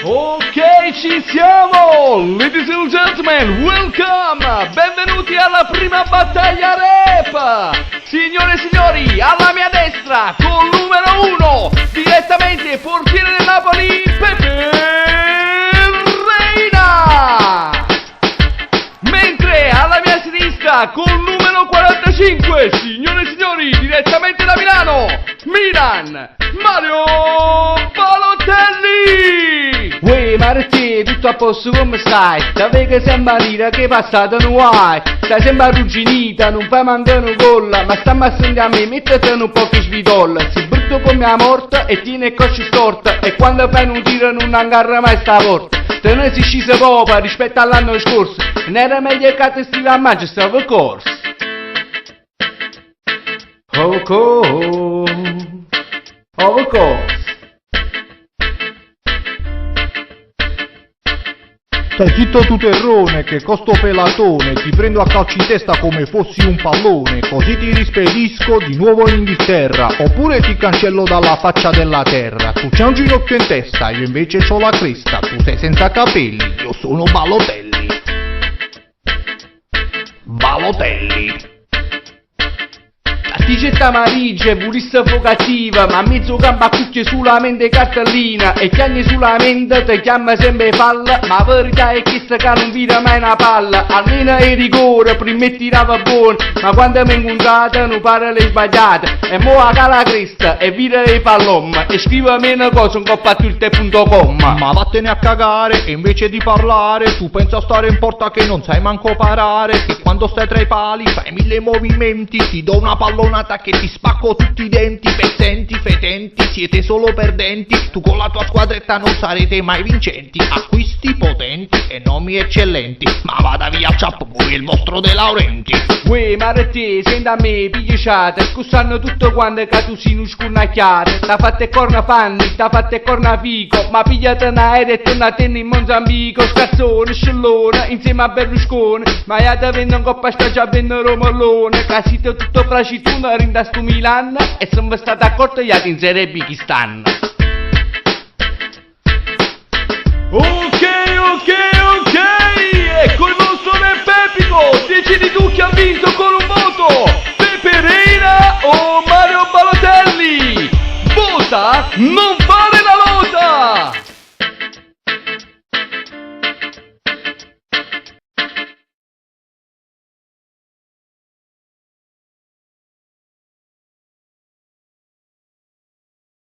Ok, ci siamo! Ladies and gentlemen, welcome! Benvenuti alla prima battaglia rap! Signore e signori, alla mia destra, con numero 1, direttamente portiere del Napoli, Pepe Reina! Mentre alla mia sinistra, con numero 45, signore e signori, direttamente da Milano, Milan, Mario Balotelli! Uè Marti, tutto a posto, come stai? Da che sembra nera, che passata non hai? Stai sempre arrugginita, non fai mancare un gol, ma stammi a sentire a me, mettete un po' che svidolla. Si brutto come la morte e tiene il cosci storta, e quando fai un tiro non agarra mai sta porta. Te ne si scisa poco rispetto all'anno scorso, non era meglio che te stiva a mangiare, stavo corso. Of course. Stai zitto tu terrone, che costo pelatone, ti prendo a calci in testa come fossi un pallone, così ti rispedisco di nuovo in Inghilterra, oppure ti cancello dalla faccia della terra. Tu c'hai un ginocchio in testa, io invece c'ho la cresta, tu sei senza capelli, io sono Balotelli. Balotelli. Ticetta Marige, purissa focativa, ma mezzo campo a cucchie solamente cartellina, e chiagni sulla mente ti chiama sempre palla, ma la verità è che sta non vira mai una palla, almeno il rigore, prima tirava buono, ma quando mi incontrate non pare le sbagliate, e mo a cala cresta, e vira i pallom, e scrivami una cosa un coppaturte.com. Ma vattene a cagare, e invece di parlare, tu pensa a stare in porta che non sai manco parare, che quando stai tra i pali fai 1000 movimenti, ti do una pallonata che ti spacco tutti i denti, pezzenti, fetenti, siete solo perdenti, tu con la tua squadretta non sarete mai vincenti, acquisti potenti e nomi eccellenti, ma vada via ciappo pure il vostro De Laurenti. Uè Maretti, senti a me, pigliacciate, scusano tutto quando che tu si non scurnacchiate, t'ha fatte corna fanni, t'ha fatte corna fico, ma pigliate un aereo e tornate in Mozambico, scazzone, scellone, insieme a Berlusconi, ma io te vendo un coppa già vendo Romolone, casito tutto fracitone, rinda sto Milan, e se non state accorti io in Serie B chi stanno. Ok, ecco il nostro rap epico, decidi tu chi ha vinto con un voto, Pepe Reina o Mario Balotelli, vota, non fare la lota!